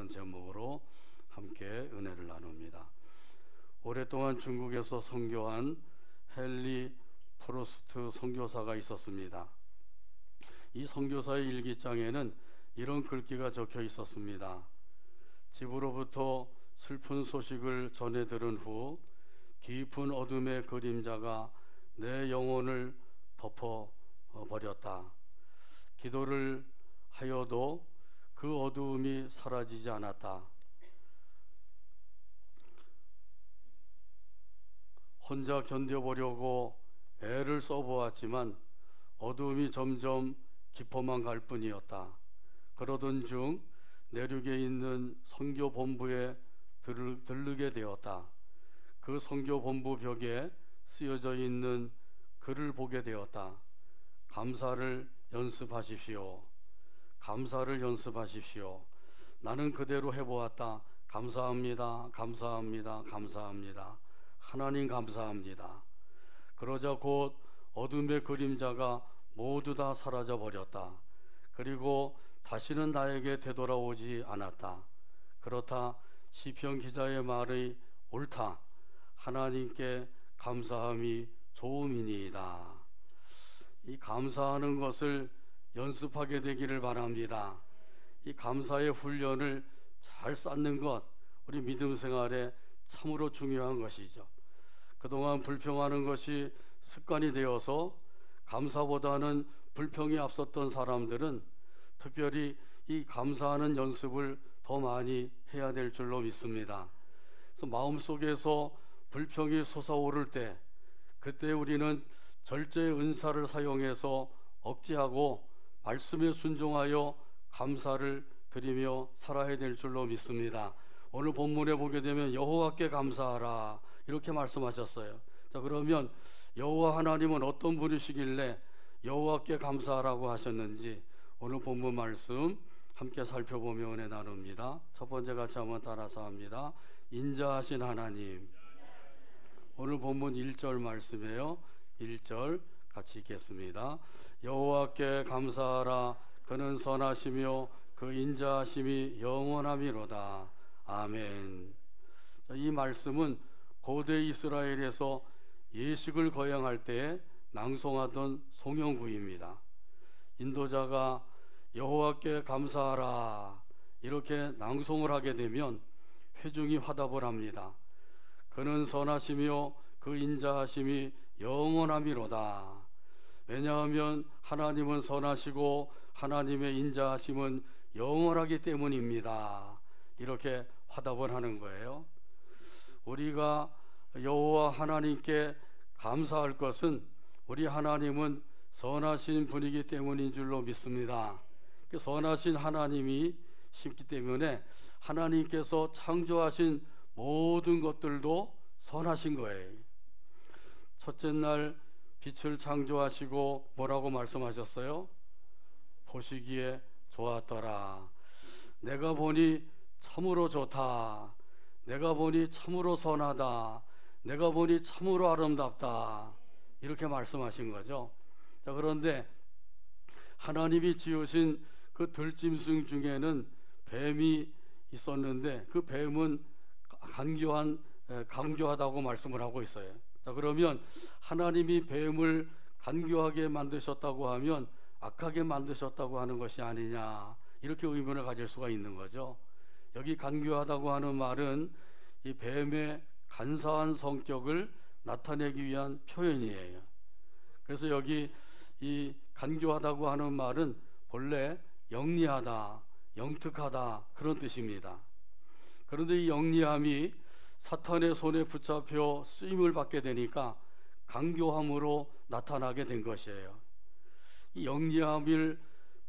이런 제목으로 함께 은혜를 나눕니다. 오랫동안 중국에서 선교한 헨리 프로스트 선교사가 있었습니다. 이 선교사의 일기장에는 이런 글귀가 적혀 있었습니다. 집으로부터 슬픈 소식을 전해 들은 후 깊은 어둠의 그림자가 내 영혼을 덮어버렸다. 기도를 하여도 그 어두움이 사라지지 않았다. 혼자 견뎌보려고 애를 써보았지만 어두움이 점점 깊어만 갈 뿐이었다. 그러던 중 내륙에 있는 선교본부에 들르게 되었다. 그 선교본부 벽에 쓰여져 있는 글을 보게 되었다. 감사를 연습하십시오. 감사를 연습하십시오. 나는 그대로 해보았다. 감사합니다. 감사합니다. 감사합니다. 하나님 감사합니다. 그러자 곧 어둠의 그림자가 모두 다 사라져 버렸다. 그리고 다시는 나에게 되돌아오지 않았다. 그렇다. 시편 기자의 말이 옳다. 하나님께 감사함이 좋음이니이다. 이 감사하는 것을 연습하게 되기를 바랍니다. 이 감사의 훈련을 잘 쌓는 것, 우리 믿음 생활에 참으로 중요한 것이죠. 그동안 불평하는 것이 습관이 되어서 감사보다는 불평이 앞섰던 사람들은 특별히 이 감사하는 연습을 더 많이 해야 될 줄로 믿습니다. 그래서 마음속에서 불평이 솟아오를 때, 그때 우리는 절제의 은사를 사용해서 억제하고 말씀에 순종하여 감사를 드리며 살아야 될 줄로 믿습니다. 오늘 본문에 보게 되면 여호와께 감사하라 이렇게 말씀하셨어요. 자, 그러면 여호와 하나님은 어떤 분이시길래 여호와께 감사하라고 하셨는지 오늘 본문 말씀 함께 살펴보며 은혜 나눕니다. 첫 번째 같이 한번 따라서 합니다. 인자하신 하나님. 오늘 본문 1절 말씀이에요. 1절 같이 읽겠습니다. 여호와께 감사하라. 그는 선하시며 그 인자하심이 영원함이로다. 아멘. 이 말씀은 고대 이스라엘에서 예식을 거행할 때 낭송하던 송영구입니다. 인도자가 여호와께 감사하라 이렇게 낭송을 하게 되면 회중이 화답을 합니다. 그는 선하시며 그 인자하심이 영원함이로다. 왜냐하면 하나님은 선하시고 하나님의 인자하심은 영원하기 때문입니다. 이렇게 화답을 하는 거예요. 우리가 여호와 하나님께 감사할 것은 우리 하나님은 선하신 분이기 때문인 줄로 믿습니다. 선하신 하나님이 심기 때문에 하나님께서 창조하신 모든 것들도 선하신 거예요. 첫째 날 빛을 창조하시고 뭐라고 말씀하셨어요? 보시기에 좋았더라. 내가 보니 참으로 좋다. 내가 보니 참으로 선하다. 내가 보니 참으로 아름답다. 이렇게 말씀하신 거죠. 자, 그런데 하나님이 지으신 그 들짐승 중에는 뱀이 있었는데 그 뱀은 간교하다고 말씀을 하고 있어요. 자, 그러면 하나님이 뱀을 간교하게 만드셨다고 하면 악하게 만드셨다고 하는 것이 아니냐, 이렇게 의문을 가질 수가 있는 거죠. 여기 간교하다고 하는 말은 이 뱀의 간사한 성격을 나타내기 위한 표현이에요. 그래서 여기 이 간교하다고 하는 말은 본래 영리하다, 영특하다 그런 뜻입니다. 그런데 이 영리함이 사탄의 손에 붙잡혀 쓰임을 받게 되니까 간교함으로 나타나게 된 것이에요. 이 영리함을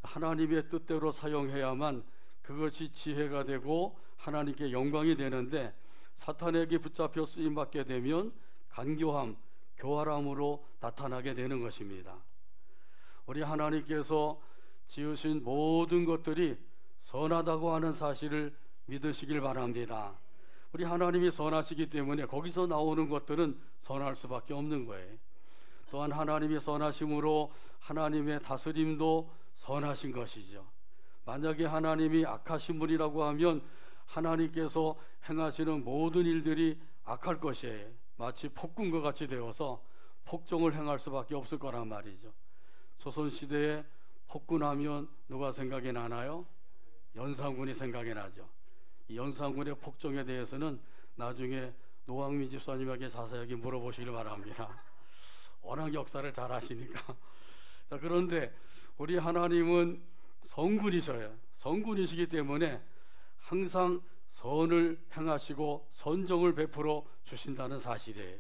하나님의 뜻대로 사용해야만 그것이 지혜가 되고 하나님께 영광이 되는데, 사탄에게 붙잡혀 쓰임 받게 되면 간교함, 교활함으로 나타나게 되는 것입니다. 우리 하나님께서 지으신 모든 것들이 선하다고 하는 사실을 믿으시길 바랍니다. 우리 하나님이 선하시기 때문에 거기서 나오는 것들은 선할 수밖에 없는 거예요. 또한 하나님이 선하심으로 하나님의 다스림도 선하신 것이죠. 만약에 하나님이 악하신 분이라고 하면 하나님께서 행하시는 모든 일들이 악할 것이에요. 마치 폭군과 같이 되어서 폭정을 행할 수밖에 없을 거란 말이죠. 조선시대에 폭군하면 누가 생각이 나나요? 연산군이 생각이 나죠. 이 연산군의 폭정에 대해서는 나중에 노왕민 집사님에게 자세하게 물어보시길 바랍니다. 워낙 역사를 잘 아시니까. 자, 그런데 우리 하나님은 성군이셔요. 성군이시기 때문에 항상 선을 행하시고 선정을 베풀어 주신다는 사실이에요.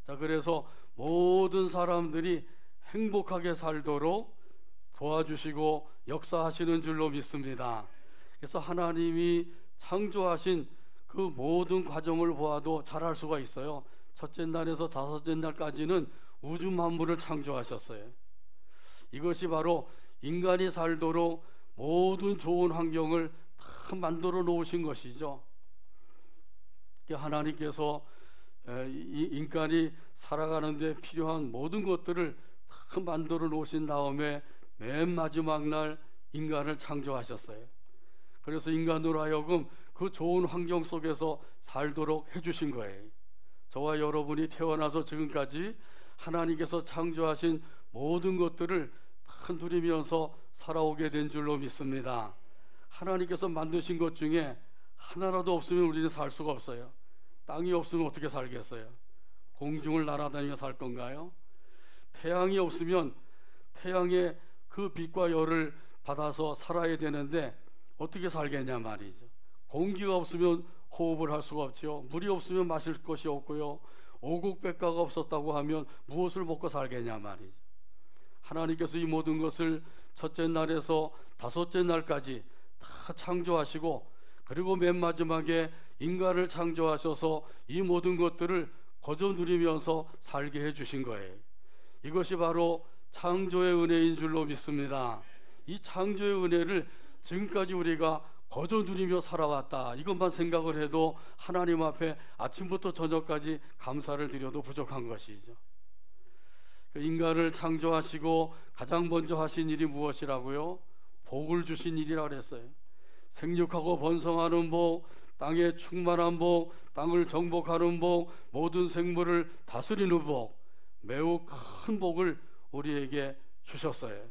자, 그래서 모든 사람들이 행복하게 살도록 도와주시고 역사하시는 줄로 믿습니다. 그래서 하나님이 창조하신 그 모든 과정을 보아도 잘 알 수가 있어요. 첫째 날에서 다섯째 날까지는 우주 만물을 창조하셨어요. 이것이 바로 인간이 살도록 모든 좋은 환경을 다 만들어 놓으신 것이죠. 하나님께서 인간이 살아가는 데 필요한 모든 것들을 다 만들어 놓으신 다음에 맨 마지막 날 인간을 창조하셨어요. 그래서 인간으로 하여금 그 좋은 환경 속에서 살도록 해주신 거예요. 저와 여러분이 태어나서 지금까지 하나님께서 창조하신 모든 것들을 다 누리면서 살아오게 된 줄로 믿습니다. 하나님께서 만드신 것 중에 하나라도 없으면 우리는 살 수가 없어요. 땅이 없으면 어떻게 살겠어요? 공중을 날아다니며 살 건가요? 태양이 없으면 태양의 그 빛과 열을 받아서 살아야 되는데 어떻게 살겠냐 말이죠. 공기가 없으면 호흡을 할 수가 없죠. 물이 없으면 마실 것이 없고요. 오곡백과가 없었다고 하면 무엇을 먹고 살겠냐 말이죠. 하나님께서 이 모든 것을 첫째 날에서 다섯째 날까지 다 창조하시고, 그리고 맨 마지막에 인간을 창조하셔서 이 모든 것들을 거저 누리면서 살게 해주신 거예요. 이것이 바로 창조의 은혜인 줄로 믿습니다. 이 창조의 은혜를 지금까지 우리가 거저 누리며 살아왔다, 이것만 생각을 해도 하나님 앞에 아침부터 저녁까지 감사를 드려도 부족한 것이죠. 인간을 창조하시고 가장 먼저 하신 일이 무엇이라고요? 복을 주신 일이라고 그랬어요. 생육하고 번성하는 복, 땅에 충만한 복, 땅을 정복하는 복, 모든 생물을 다스리는 복, 매우 큰 복을 우리에게 주셨어요.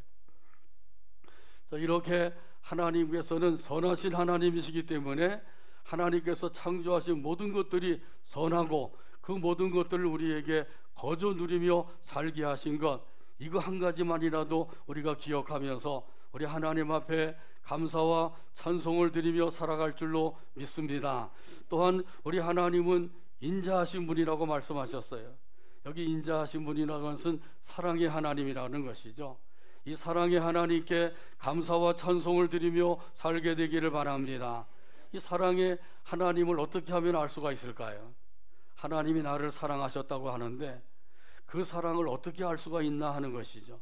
자, 이렇게 하나님께서는 선하신 하나님이시기 때문에 하나님께서 창조하신 모든 것들이 선하고 그 모든 것들을 우리에게 거저 누리며 살게 하신 것, 이거 한 가지만이라도 우리가 기억하면서 우리 하나님 앞에 감사와 찬송을 드리며 살아갈 줄로 믿습니다. 또한 우리 하나님은 인자하신 분이라고 말씀하셨어요. 여기 인자하신 분이라는 것은 사랑의 하나님이라는 것이죠. 이 사랑의 하나님께 감사와 찬송을 드리며 살게 되기를 바랍니다. 이 사랑의 하나님을 어떻게 하면 알 수가 있을까요? 하나님이 나를 사랑하셨다고 하는데 그 사랑을 어떻게 알 수가 있나 하는 것이죠.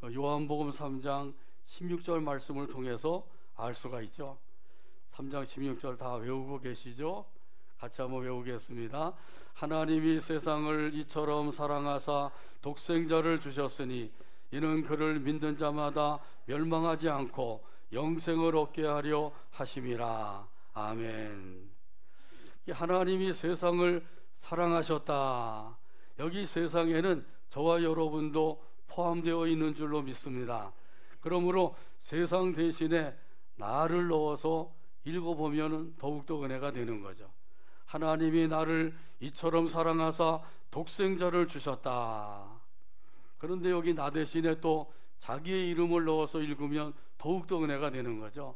요한복음 3장 16절 말씀을 통해서 알 수가 있죠. 3장 16절 다 외우고 계시죠? 같이 한번 외우겠습니다. 하나님이 세상을 이처럼 사랑하사 독생자를 주셨으니 이는 그를 믿는 자마다 멸망하지 않고 영생을 얻게 하려 하심이라. 아멘. 하나님이 세상을 사랑하셨다. 여기 세상에는 저와 여러분도 포함되어 있는 줄로 믿습니다. 그러므로 세상 대신에 나를 넣어서 읽어보면 더욱더 은혜가 되는 거죠. 하나님이 나를 이처럼 사랑하사 독생자를 주셨다. 그런데 여기 나 대신에 또 자기의 이름을 넣어서 읽으면 더욱더 은혜가 되는 거죠.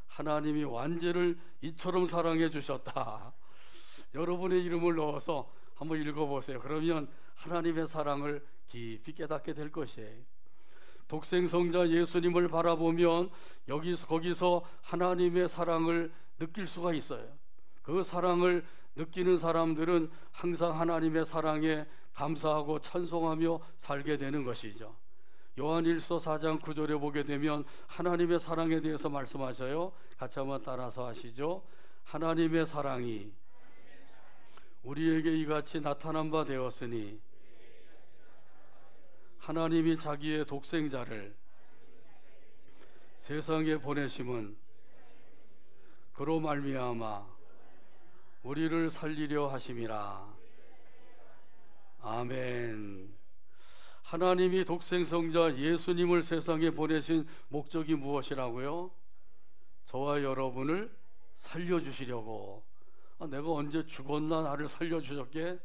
하나님이 완제를 이처럼 사랑해 주셨다. 여러분의 이름을 넣어서 한번 읽어보세요. 그러면 하나님의 사랑을 깊이 깨닫게 될 것이에요. 독생성자 예수님을 바라보면 거기서 하나님의 사랑을 느낄 수가 있어요. 그 사랑을 느끼는 사람들은 항상 하나님의 사랑에 감사하고 찬송하며 살게 되는 것이죠. 요한일서 4장 9절에 보게 되면 하나님의 사랑에 대해서 말씀하셔요. 같이 한번 따라서 하시죠. 하나님의 사랑이 우리에게 이같이 나타난 바 되었으니 하나님이 자기의 독생자를 세상에 보내심은 그로 말미암아 우리를 살리려 하심이라. 아멘. 하나님이 독생성자 예수님을 세상에 보내신 목적이 무엇이라고요? 저와 여러분을 살려주시려고. 내가 언제 죽었나 나를 살려주셨게?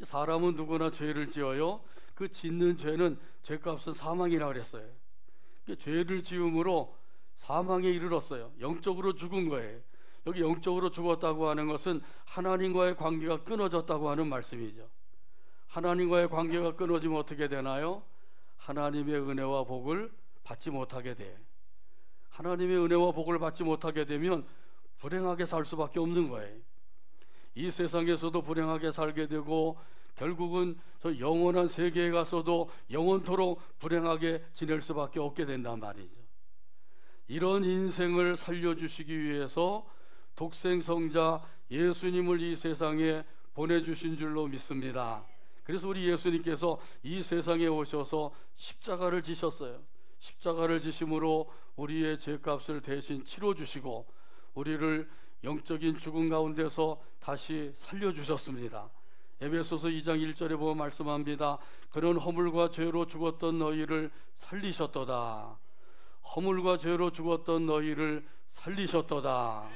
사람은 누구나 죄를 지어요. 그 짓는 죄는 죄값은 사망이라 그랬어요. 죄를 지음으로 사망에 이르렀어요. 영적으로 죽은 거예요. 여기 영적으로 죽었다고 하는 것은 하나님과의 관계가 끊어졌다고 하는 말씀이죠. 하나님과의 관계가 끊어지면 어떻게 되나요? 하나님의 은혜와 복을 받지 못하게 돼. 하나님의 은혜와 복을 받지 못하게 되면 불행하게 살 수밖에 없는 거예요. 이 세상에서도 불행하게 살게 되고 결국은 저 영원한 세계에 가서도 영원토록 불행하게 지낼 수밖에 없게 된단 말이죠. 이런 인생을 살려주시기 위해서 독생성자 예수님을 이 세상에 보내주신 줄로 믿습니다. 그래서 우리 예수님께서 이 세상에 오셔서 십자가를 지셨어요. 십자가를 지심으로 우리의 죄값을 대신 치러주시고 우리를 영적인 죽음 가운데서 다시 살려주셨습니다. 에베소서 2장 1절에 보면 말씀합니다. 그런 허물과 죄로 죽었던 너희를 살리셨도다. 허물과 죄로 죽었던 너희를 살리셨도다.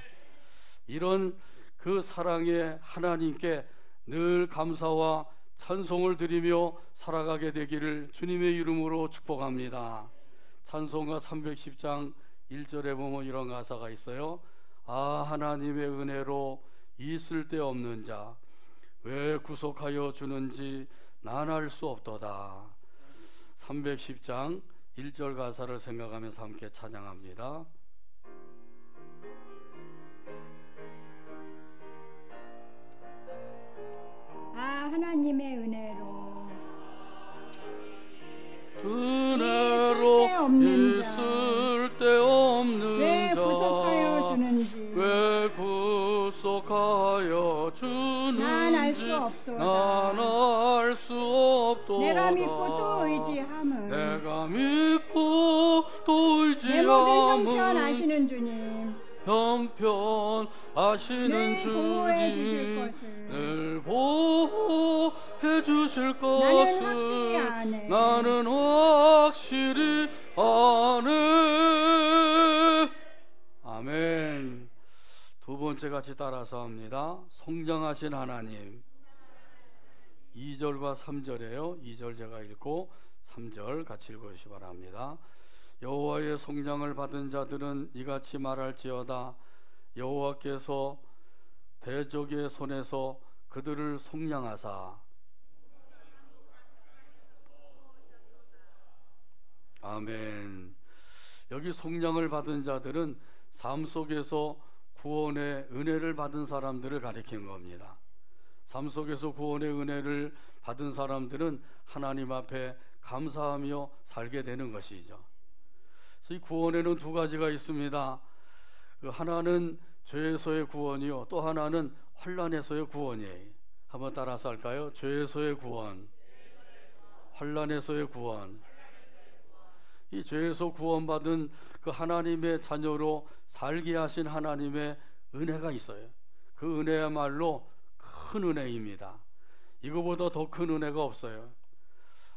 이런 그 사랑의 하나님께 늘 감사와 찬송을 드리며 살아가게 되기를 주님의 이름으로 축복합니다. 찬송가 310장 1절에 보면 이런 가사가 있어요. 아, 하나님의 은혜로 있을 데 없는 자 왜 구속하여 주는지 난 알 수 없도다. 310장 1절 가사를 생각하면서 함께 찬양합니다. 아, 하나님의 은혜로 있을 데 없는 왜 자 구속하여 주는지 왜 구속하여 주는지 난 알 수 없도다. 난 알 수 없도다. 내가 믿고 또 의지함은 내가 믿고 또 내 모든 의지함은 형편 아시는 주님 형편 아시는 늘 보호해 주실 주님 것을 늘 보호해 주실 나는 것을 확실히 아네. 나는 확실히 아네. 아멘. 두 번째 같이 따라서 합니다. 성장하신 하나님. 2절과 3절이에요. 2절 제가 읽고 3절 같이 읽으시기 바랍니다. 여호와의 성장을 받은 자들은 이같이 말할지어다. 여호와께서 대적의 손에서 그들을 속량하사. 아멘. 여기 속량을 받은 자들은 삶 속에서 구원의 은혜를 받은 사람들을 가리킨 겁니다. 삶 속에서 구원의 은혜를 받은 사람들은 하나님 앞에 감사하며 살게 되는 것이죠. 그래서 이 구원에는 두 가지가 있습니다. 하나는 죄에서의 구원이요, 또 하나는 환난에서의 구원이에요. 한번 따라서 할까요? 죄에서의 구원, 환난에서의 구원. 이 죄에서 구원받은 그 하나님의 자녀로 살게 하신 하나님의 은혜가 있어요. 그 은혜야말로 큰 은혜입니다. 이거보다 더 큰 은혜가 없어요.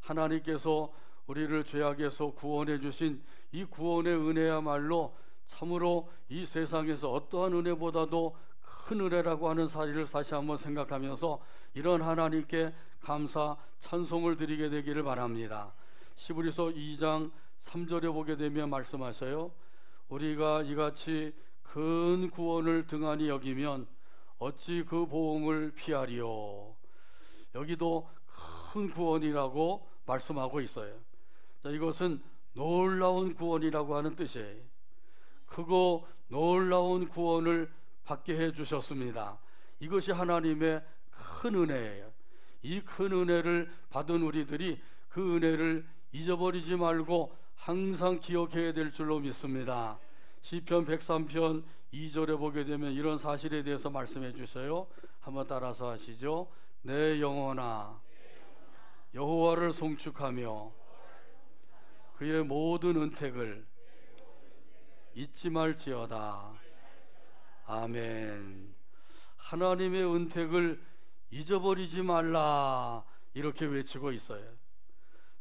하나님께서 우리를 죄악에서 구원해 주신 이 구원의 은혜야말로 참으로 이 세상에서 어떠한 은혜보다도 큰 은혜라고 하는 사실을 다시 한번 생각하면서 이런 하나님께 감사 찬송을 드리게 되기를 바랍니다. 시브리서 2장 3절에 보게 되면 말씀하셔요. 우리가 이같이 큰 구원을 등한히 여기면 어찌 그 보응을 피하리요. 여기도 큰 구원이라고 말씀하고 있어요. 자, 이것은 놀라운 구원이라고 하는 뜻이에요. 크고 놀라운 구원을 받게 해주셨습니다. 이것이 하나님의 큰 은혜예요. 이 큰 은혜를 받은 우리들이 그 은혜를 잊어버리지 말고 항상 기억해야 될 줄로 믿습니다. 시편 103편 2절에 보게 되면 이런 사실에 대해서 말씀해 주셔요. 한번 따라서 하시죠. 내 영혼아 여호와를 송축하며 그의 모든 은택을 잊지 말지어다. 아멘. 하나님의 은택을 잊어버리지 말라 이렇게 외치고 있어요.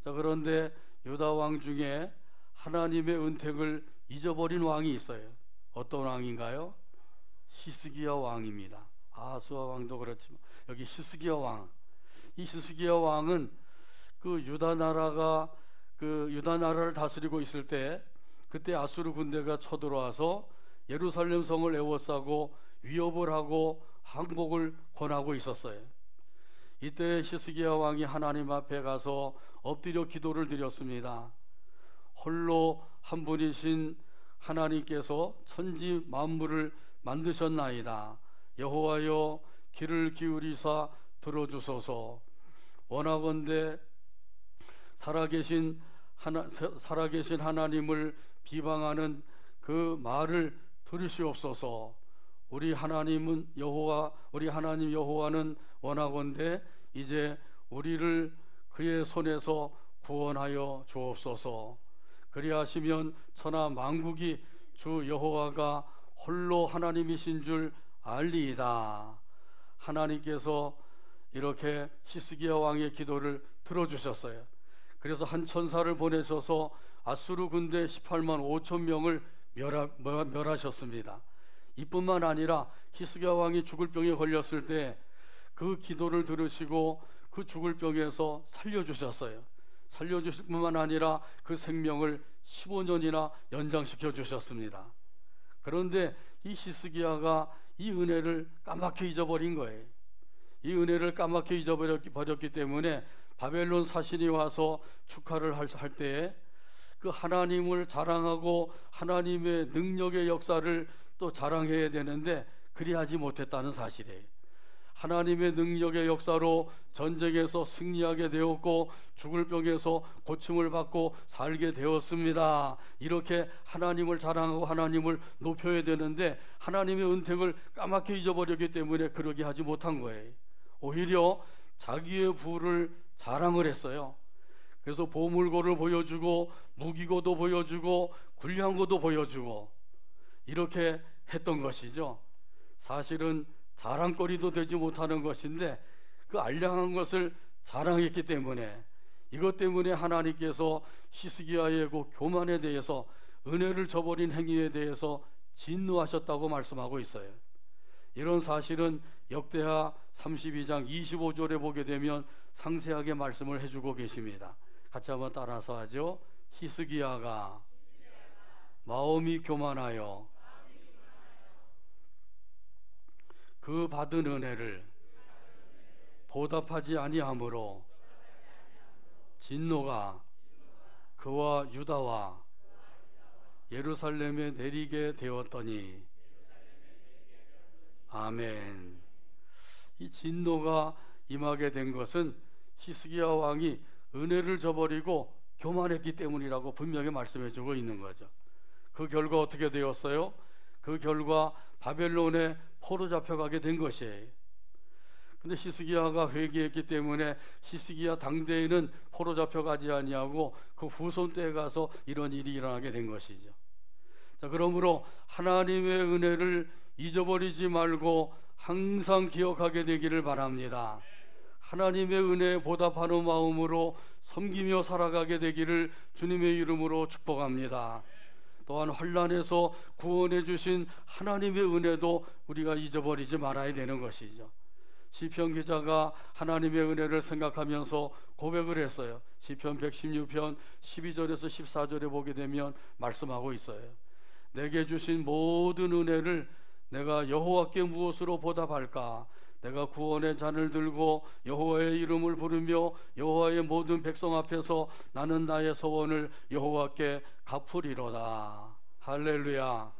자, 그런데 유다 왕 중에 하나님의 은택을 잊어버린 왕이 있어요. 어떤 왕인가요? 히스기야 왕입니다. 아하스와 왕도 그렇지만 여기 히스기야 왕. 이 히스기야 왕은 그 유다 나라를 다스리고 있을 때 그때 아수르 군대가 쳐들어와서 예루살렘 성을 에워싸고 위협을 하고 항복을 권하고 있었어요. 이때 히스기야 왕이 하나님 앞에 가서 엎드려 기도를 드렸습니다. 홀로 한 분이신 하나님께서 천지 만물을 만드셨나이다. 여호와여 귀를 기울이사 들어주소서. 원하건대 살아계신 하나님을 비방하는 그 말을 들으시옵소서. 우리 하나님 여호와는 원하건대 이제 우리를 그의 손에서 구원하여 주옵소서. 그리하시면 천하 만국이 주 여호와가 홀로 하나님이신 줄 알리이다. 하나님께서 이렇게 히스기야 왕의 기도를 들어주셨어요. 그래서 한 천사를 보내셔서 아수르 군대 18만 5천 명을 멸하셨습니다. 이뿐만 아니라 히스기야 왕이 죽을 병에 걸렸을 때 그 기도를 들으시고 그 죽을 병에서 살려주셨어요. 살려주실 뿐만 아니라 그 생명을 15년이나 연장시켜 주셨습니다. 그런데 이 히스기야가 이 은혜를 까맣게 잊어버린 거예요. 이 은혜를 까맣게 잊어버렸기 때문에 바벨론 사신이 와서 축하를 할 때에 그 하나님을 자랑하고 하나님의 능력의 역사를 또 자랑해야 되는데 그리하지 못했다는 사실이에요. 하나님의 능력의 역사로 전쟁에서 승리하게 되었고 죽을 병에서 고침을 받고 살게 되었습니다. 이렇게 하나님을 자랑하고 하나님을 높여야 되는데 하나님의 은택을 까맣게 잊어버렸기 때문에 그러게 하지 못한 거예요. 오히려 자기의 부를 자랑을 했어요. 그래서 보물고를 보여주고 무기고도 보여주고 군량고도 보여주고 이렇게 했던 것이죠. 사실은 자랑거리도 되지 못하는 것인데 그 알량한 것을 자랑했기 때문에 이것 때문에 하나님께서 히스기야의 그 교만에 대해서 은혜를 저버린 행위에 대해서 진노하셨다고 말씀하고 있어요. 이런 사실은 역대하 32장 25절에 보게 되면 상세하게 말씀을 해주고 계십니다. 같이 한번 따라서 하죠. 히스기야가 마음이 교만하여 그 받은 은혜를 보답하지 아니하므로 진노가 그와 유다와 예루살렘에 내리게 되었더니 아멘. 이 진노가 임하게 된 것은 히스기야 왕이 은혜를 저버리고 교만했기 때문이라고 분명히 말씀해 주고 있는 거죠. 그 결과 어떻게 되었어요? 그 결과 바벨론에 포로 잡혀가게 된 것이에요. 근데 히스기야가 회개했기 때문에 히스기야 당대에는 포로 잡혀가지 아니하고 그 후손 때에 가서 이런 일이 일어나게 된 것이죠. 자, 그러므로 하나님의 은혜를 잊어버리지 말고 항상 기억하게 되기를 바랍니다. 하나님의 은혜에 보답하는 마음으로 섬기며 살아가게 되기를 주님의 이름으로 축복합니다. 또한 환난에서 구원해 주신 하나님의 은혜도 우리가 잊어버리지 말아야 되는 것이죠. 시편 기자가 하나님의 은혜를 생각하면서 고백을 했어요. 시편 116편 12절에서 14절에 보게 되면 말씀하고 있어요. 내게 주신 모든 은혜를 내가 여호와께 무엇으로 보답할까? 내가 구원의 잔을 들고 여호와의 이름을 부르며 여호와의 모든 백성 앞에서 나는 나의 소원을 여호와께 갚으리로다. 할렐루야.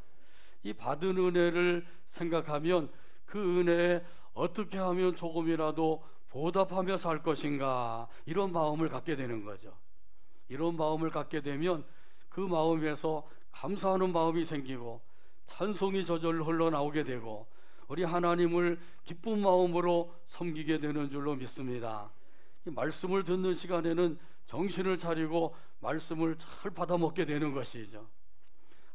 이 받은 은혜를 생각하면 그 은혜에 어떻게 하면 조금이라도 보답하며 살 것인가, 이런 마음을 갖게 되는 거죠. 이런 마음을 갖게 되면 그 마음에서 감사하는 마음이 생기고 찬송이 저절로 흘러나오게 되고 우리 하나님을 기쁜 마음으로 섬기게 되는 줄로 믿습니다. 이 말씀을 듣는 시간에는 정신을 차리고 말씀을 잘 받아먹게 되는 것이죠.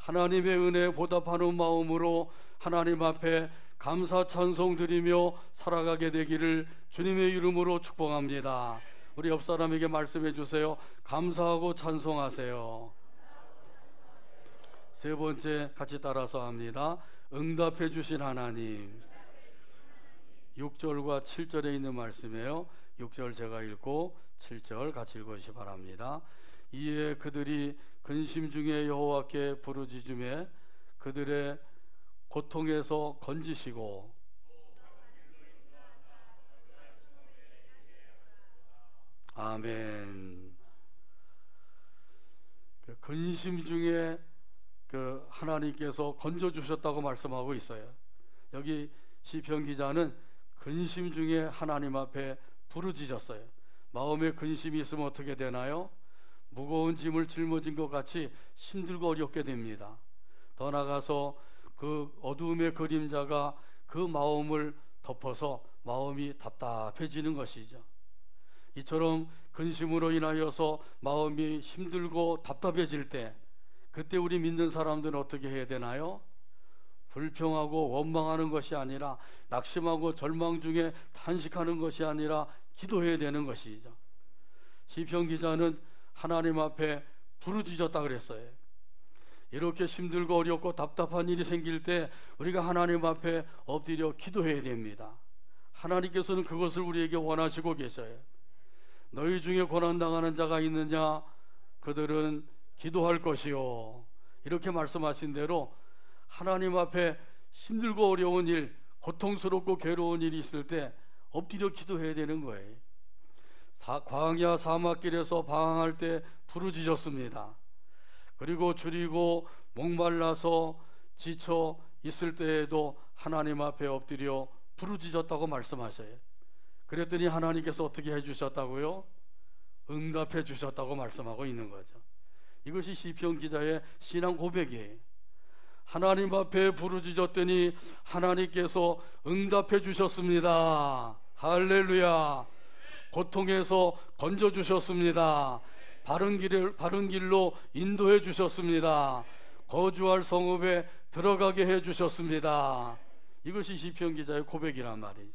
하나님의 은혜에 보답하는 마음으로 하나님 앞에 감사 찬송 드리며 살아가게 되기를 주님의 이름으로 축복합니다. 우리 옆 사람에게 말씀해 주세요. 감사하고 찬송하세요. 세 번째 같이 따라서 합니다. 응답해 주신 하나님. 6절과 7절에 있는 말씀이에요. 6절 제가 읽고 7절 같이 읽으시기 바랍니다. 이에 그들이 근심 중에 여호와께 부르짖음에 그들의 고통에서 건지시고 아멘. 근심 중에 하나님께서 건져주셨다고 말씀하고 있어요. 여기 시편 기자는 근심 중에 하나님 앞에 부르짖었어요. 마음에 근심이 있으면 어떻게 되나요? 무거운 짐을 짊어진 것 같이 힘들고 어렵게 됩니다. 더 나아가서 그 어두움의 그림자가 그 마음을 덮어서 마음이 답답해지는 것이죠. 이처럼 근심으로 인하여서 마음이 힘들고 답답해질 때, 그때 우리 믿는 사람들은 어떻게 해야 되나요? 불평하고 원망하는 것이 아니라, 낙심하고 절망 중에 탄식하는 것이 아니라 기도해야 되는 것이죠. 시편 기자는 하나님 앞에 부르짖었다 그랬어요. 이렇게 힘들고 어렵고 답답한 일이 생길 때 우리가 하나님 앞에 엎드려 기도해야 됩니다. 하나님께서는 그것을 우리에게 원하시고 계셔요. 너희 중에 고난당하는 자가 있느냐? 그들은 기도할 것이요. 이렇게 말씀하신 대로 하나님 앞에 힘들고 어려운 일, 고통스럽고 괴로운 일이 있을 때 엎드려 기도해야 되는 거예요. 광야 사막길에서 방황할 때 부르짖었습니다. 그리고 줄이고 목말라서 지쳐 있을 때에도 하나님 앞에 엎드려 부르짖었다고 말씀하셔요. 그랬더니 하나님께서 어떻게 해주셨다고요? 응답해 주셨다고 말씀하고 있는 거죠. 이것이 시편 기자의 신앙 고백이에요. 하나님 앞에 부르짖었더니 하나님께서 응답해 주셨습니다. 할렐루야. 고통에서 건져 주셨습니다. 바른 길로 인도해 주셨습니다. 거주할 성읍에 들어가게 해 주셨습니다. 이것이 시편 기자의 고백이란 말이죠.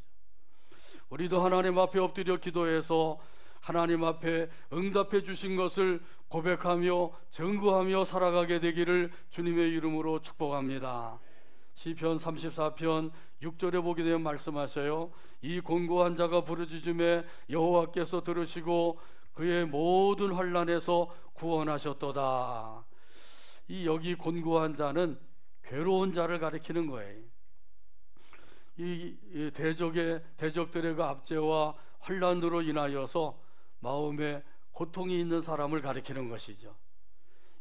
우리도 하나님 앞에 엎드려 기도해서 하나님 앞에 응답해 주신 것을 고백하며 증거하며 살아가게 되기를 주님의 이름으로 축복합니다. 시편 34편 6절에 보게 되면 말씀하셔요. 이 곤고한 자가 부르짖음에 여호와께서 들으시고 그의 모든 환난에서 구원하셨도다. 이 여기 곤고한 자는 괴로운 자를 가리키는 거예요. 이 대적들의 그 압제와 환난으로 인하여서 마음에 고통이 있는 사람을 가리키는 것이죠.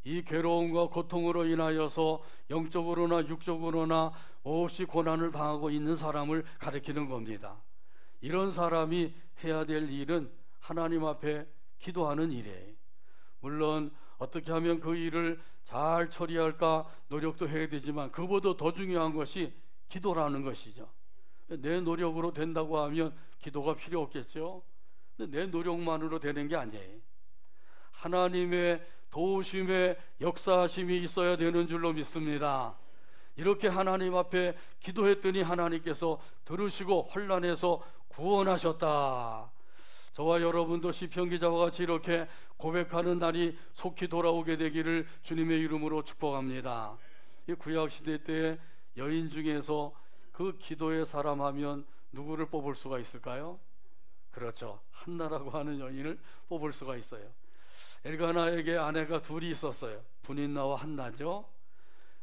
이 괴로움과 고통으로 인하여서 영적으로나 육적으로나 없이 고난을 당하고 있는 사람을 가리키는 겁니다. 이런 사람이 해야 될 일은 하나님 앞에 기도하는 일이에요. 물론 어떻게 하면 그 일을 잘 처리할까 노력도 해야 되지만 그보다 더 중요한 것이 기도라는 것이죠. 내 노력으로 된다고 하면 기도가 필요 없겠죠. 근데 내 노력만으로 되는 게 아니에요. 하나님의 도우심의 역사하심이 있어야 되는 줄로 믿습니다. 이렇게 하나님 앞에 기도했더니 하나님께서 들으시고 환난에서 구원하셨다. 저와 여러분도 시편 기자와 같이 이렇게 고백하는 날이 속히 돌아오게 되기를 주님의 이름으로 축복합니다. 이 구약시대 때 여인 중에서 그 기도의 사람 하면 누구를 뽑을 수가 있을까요? 그렇죠. 한나라고 하는 여인을 뽑을 수가 있어요. 엘가나에게 아내가 둘이 있었어요. 분인나와 한나죠.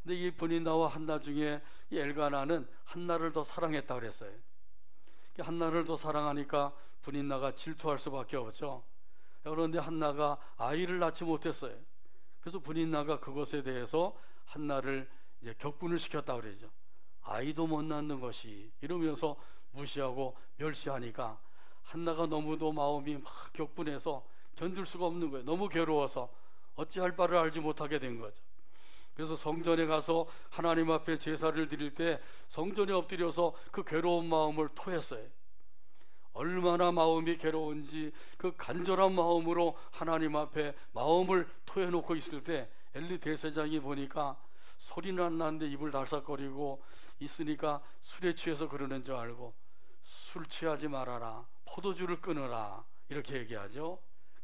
근데 이 분인나와 한나 중에 이 엘가나는 한나를 더 사랑했다 그랬어요. 한나를 더 사랑하니까 분인나가 질투할 수밖에 없죠. 그런데 한나가 아이를 낳지 못했어요. 그래서 분인나가 그것에 대해서 한나를 이제 격분을 시켰다 그러죠. 아이도 못 낳는 것이, 이러면서 무시하고 멸시하니까 한나가 너무도 마음이 막 격분해서 견딜 수가 없는 거예요. 너무 괴로워서 어찌할 바를 알지 못하게 된 거죠. 그래서 성전에 가서 하나님 앞에 제사를 드릴 때 성전에 엎드려서 그 괴로운 마음을 토했어요. 얼마나 마음이 괴로운지 그 간절한 마음으로 하나님 앞에 마음을 토해놓고 있을 때 엘리 대제사장이 보니까 소리는 안 나는데 입을 달싹거리고 있으니까 술에 취해서 그러는 줄 알고 술 취하지 말아라, 포도주를 끊어라, 이렇게 얘기하죠.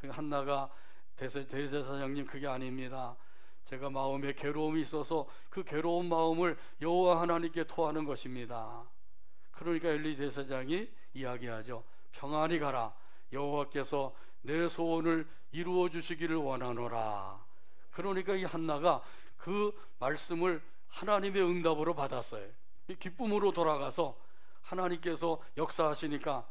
한나가 대제사장님, 그게 아닙니다. 제가 마음에 괴로움이 있어서 그 괴로운 마음을 여호와 하나님께 토하는 것입니다. 그러니까 엘리 대제사장이 이야기하죠. 평안히 가라, 여호와께서 내 소원을 이루어 주시기를 원하노라. 그러니까 이 한나가 그 말씀을 하나님의 응답으로 받았어요. 기쁨으로 돌아가서 하나님께서 역사하시니까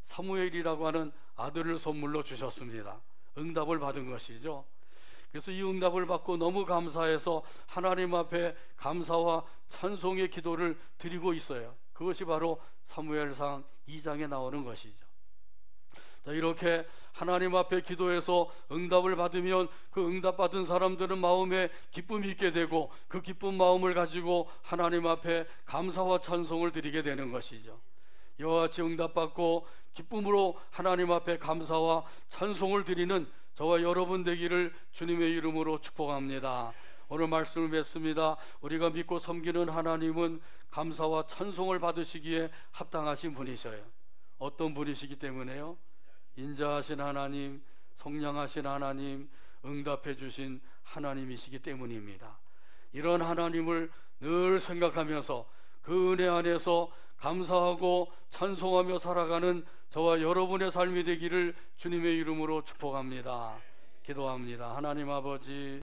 사무엘이라고 하는 아들을 선물로 주셨습니다. 응답을 받은 것이죠. 그래서 이 응답을 받고 너무 감사해서 하나님 앞에 감사와 찬송의 기도를 드리고 있어요. 그것이 바로 사무엘상 2장에 나오는 것이죠. 자, 이렇게 하나님 앞에 기도해서 응답을 받으면 그 응답받은 사람들은 마음에 기쁨이 있게 되고 그 기쁜 마음을 가지고 하나님 앞에 감사와 찬송을 드리게 되는 것이죠. 이와 같이 응답받고 기쁨으로 하나님 앞에 감사와 찬송을 드리는 저와 여러분 되기를 주님의 이름으로 축복합니다. 오늘 말씀을 맺습니다. 우리가 믿고 섬기는 하나님은 감사와 찬송을 받으시기에 합당하신 분이셔요. 어떤 분이시기 때문에요? 인자하신 하나님, 성량하신 하나님, 응답해 주신 하나님이시기 때문입니다. 이런 하나님을 늘 생각하면서 그 은혜 안에서 감사하고 찬송하며 살아가는 저와 여러분의 삶이 되기를 주님의 이름으로 축복합니다. 기도합니다. 하나님 아버지,